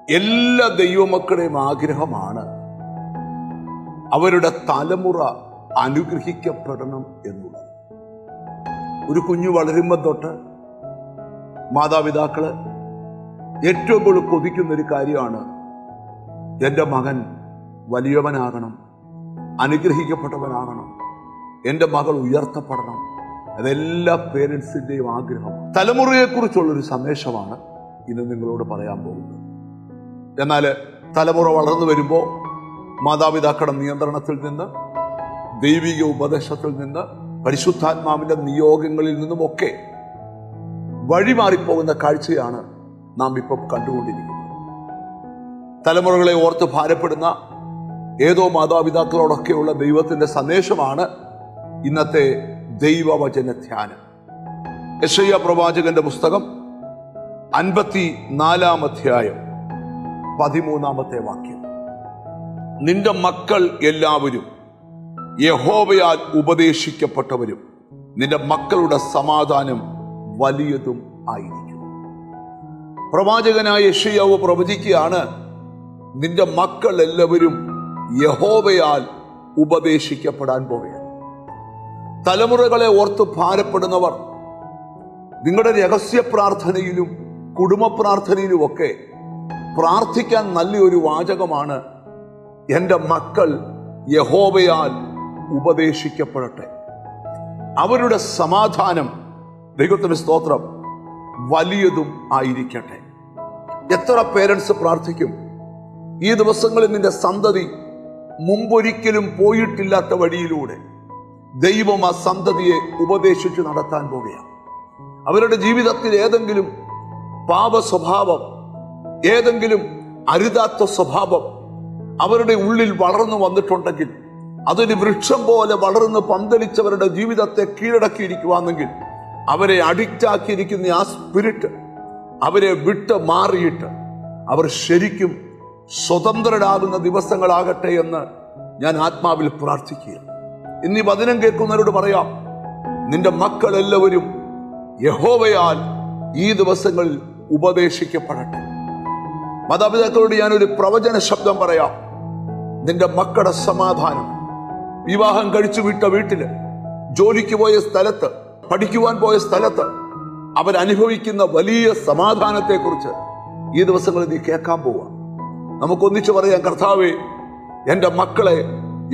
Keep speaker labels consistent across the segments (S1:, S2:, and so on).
S1: എല്ലാ ദൈവമക്കളുടെയും ആഗ്രഹമാണ് അവരുടെ തലമുറ അനുഗ്രഹിക്കപ്പെടണം എന്നുള്ളത്. ഒരു കുഞ്ഞു വളരുമ്പോൾ തൊട്ട് മാതാപിതാക്കള് ഏറ്റവും കൂടുതൽ കൊതിക്കുന്നൊരു കാര്യമാണ് എൻ്റെ മകൻ വലിയവനാകണം, അനുഗ്രഹിക്കപ്പെട്ടവനാകണം, എൻ്റെ മകൾ ഉയർത്തപ്പെടണം. അതെല്ലാ പേരൻസിൻ്റെയും ആഗ്രഹം. തലമുറയെക്കുറിച്ചുള്ളൊരു സന്ദേശമാണ് ഇന്ന് നിങ്ങളോട് പറയാൻ പോകുന്നത്. എന്നാൽ തലമുറ വളർന്നു വരുമ്പോൾ മാതാപിതാക്കളുടെ നിയന്ത്രണത്തിൽ നിന്ന്, ദൈവിക ഉപദേശത്തിൽ നിന്ന്, പരിശുദ്ധാത്മാവിൻ്റെ നിയോഗങ്ങളിൽ നിന്നുമൊക്കെ വഴിമാറിപ്പോകുന്ന കാഴ്ചയാണ് നാം ഇപ്പം കണ്ടുകൊണ്ടിരിക്കുന്നത്. തലമുറകളെ ഓർത്ത് ഭാരപ്പെടുന്ന ഏതോ മാതാപിതാക്കളോടൊക്കെയുള്ള ദൈവത്തിൻ്റെ സന്ദേശമാണ് ഇന്നത്തെ ദൈവവചന ധ്യാനം. യെശയ്യാ പ്രവാചകന്റെ പുസ്തകം 54-ാം അധ്യായം 13-ാമത്തെ വാക്യം. നിന്റെ മക്കൾ എല്ലാവരും യഹോവയാൽ ഉപദേശിക്കപ്പെട്ടവരും നിന്റെ മക്കളുടെ സമാധാനം വലിയതും ആയിരിക്കും. പ്രവാചകനായ യെശയ്യാവ് പ്രവചിക്കുകയാണ്, നിന്റെ മക്കൾ എല്ലാവരും യഹോവയാൽ ഉപദേശിക്കപ്പെടാൻ പോവുകയാണ്. തലമുറകളെ ഓർത്ത് ഭാരപ്പെടുന്നവർ നിങ്ങളുടെ രഹസ്യ പ്രാർത്ഥനയിലും കുടുംബ പ്രാർത്ഥനയിലുമൊക്കെ പ്രാർത്ഥിക്കാൻ നല്ലൊരു വാചകമാണ്, എൻ്റെ മക്കൾ യഹോവയാൽ ഉപദേശിക്കപ്പെടട്ടെ, അവരുടെ സമാധാനം, ദൈവത്തിന് സ്തോത്രം, വലിയതും ആയിരിക്കട്ടെ. എത്ര പേരൻസ് പ്രാർത്ഥിക്കും, ഈ ദിവസങ്ങളിൽ നിന്റെ സന്തതി മുമ്പൊരിക്കലും പോയിട്ടില്ലാത്ത വഴിയിലൂടെ ദൈവം ആ സന്തതിയെ ഉപദേശിച്ച് നടത്താൻ പോവുകയാണ്. അവരുടെ ജീവിതത്തിൽ ഏതെങ്കിലും പാപ സ്വഭാവം, ഏതെങ്കിലും അരുതാത്ത സ്വഭാവം അവരുടെ ഉള്ളിൽ വളർന്നു വന്നിട്ടുണ്ടെങ്കിൽ, അതൊരു വൃക്ഷം പോലെ വളർന്ന് പന്തലിച്ചവരുടെ ജീവിതത്തെ കീഴടക്കിയിരിക്കുവാണെങ്കിൽ, അവരെ അഡിക്റ്റാക്കിയിരിക്കുന്ന ആ സ്പിരിറ്റ് അവരെ വിട്ട് മാറിയിട്ട് അവർ ശരിക്കും സ്വതന്ത്രരാകുന്ന ദിവസങ്ങളാകട്ടെ എന്ന് ഞാൻ ആത്മാവിൽ പ്രാർത്ഥിക്കുക. ഇന്നീ വചനം കേൾക്കുന്നവരോട് പറയാം, നിന്റെ മക്കൾ എല്ലാവരും യഹോവയാൽ ഈ ദിവസങ്ങളിൽ ഉപദേശിക്കപ്പെടട്ടെ. മാതാപിതാക്കളോട് ഞാനൊരു പ്രവചന ശബ്ദം പറയാം. നിന്റെ മക്കളുടെ സമാധാനം, വിവാഹം കഴിച്ചു വിട്ട വീട്ടില്, ജോലിക്ക് പോയ സ്ഥലത്ത്, പഠിക്കുവാൻ പോയ സ്ഥലത്ത് അവരനുഭവിക്കുന്ന വലിയ സമാധാനത്തെക്കുറിച്ച് ഈ ദിവസങ്ങളിൽ നീ കേൾക്കാൻ പോവുക. നമുക്കൊന്നിച്ച് പറയാം, കർത്താവേ, എൻ്റെ മക്കളെ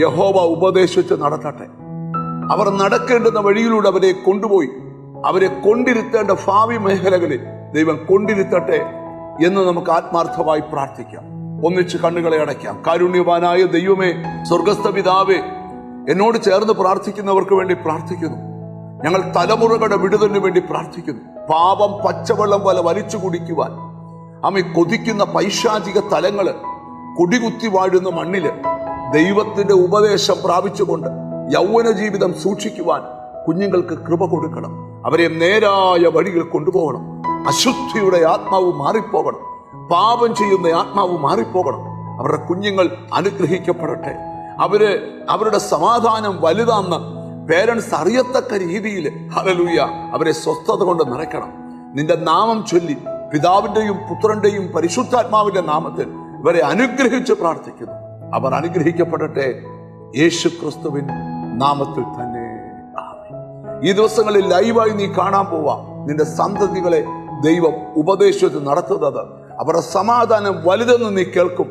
S1: യഹോവ ഉപദേശിച്ച് നടത്തട്ടെ. അവർ നടക്കേണ്ടുന്ന വഴിയിലൂടെ അവരെ കൊണ്ടുപോയി അവരെ കൊണ്ടിരുത്തേണ്ട ഭാവി മേഖലകളിൽ ദൈവം കൊണ്ടിരുത്തട്ടെ എന്ന് നമുക്ക് ആത്മാർത്ഥമായി പ്രാർത്ഥിക്കാം. ഒന്നിച്ച് കണ്ണുകളെ അടയ്ക്കാം. കാരുണ്യവാനായ ദൈവമേ, സ്വർഗസ്ഥ പിതാവേ, എന്നോട് ചേർന്ന് പ്രാർത്ഥിക്കുന്നവർക്ക് വേണ്ടി പ്രാർത്ഥിക്കുന്നു. ഞങ്ങൾ തലമുറകളുടെ വിടുതലിന് വേണ്ടി പ്രാർത്ഥിക്കുന്നു. പാപം പച്ചവെള്ളം പോലെ വലിച്ചു കുടിക്കുവാൻ അമ്മ കൊതിക്കുന്ന പൈശാചിക തലങ്ങള് കൊടികുത്തി വാഴുന്ന മണ്ണില് ദൈവത്തിന്റെ ഉപദേശം പ്രാപിച്ചുകൊണ്ട് യൗവന ജീവിതം സൂക്ഷിക്കുവാൻ കുഞ്ഞുങ്ങൾക്ക് കൃപ കൊടുക്കണം. അവരെ നേരായ വഴികൾ കൊണ്ടുപോകണം. അശുദ്ധിയുടെ ആത്മാവ് മാറിപ്പോകണം. പാപം ചെയ്യുന്ന ആത്മാവ് മാറിപ്പോകണം. അവരുടെ കുഞ്ഞുങ്ങൾ അനുഗ്രഹിക്കപ്പെടട്ടെ. അവരുടെ സമാധാനം വലുതാന്ന് പേരൻസ് അറിയത്തക്ക രീതിയിൽ ഹല്ലേലൂയ അവരെ സ്വസ്ഥത കൊണ്ട് നിറയ്ക്കണം. നിന്റെ നാമം ചൊല്ലി പിതാവിന്റെയും പുത്രന്റെയും പരിശുദ്ധാത്മാവിന്റെ നാമത്തിൽ ഇവരെ അനുഗ്രഹിച്ച് പ്രാർത്ഥിക്കുന്നു. അവർ അനുഗ്രഹിക്കപ്പെടട്ടെ യേശു ക്രിസ്തുവിൻ നാമത്തിൽ തന്നെ. ഈ ദിവസങ്ങളിൽ ലൈവായി നീ കാണാൻ പോവാം. നിന്റെ സന്തതികളെ ദൈവം ഉപദേശിച്ച് നടത്തുന്നത് അവരുടെ സമാധാനം വലുതെന്ന് നീ കേൾക്കും.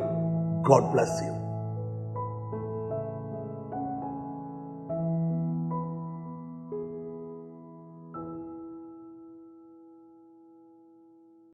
S1: God bless you.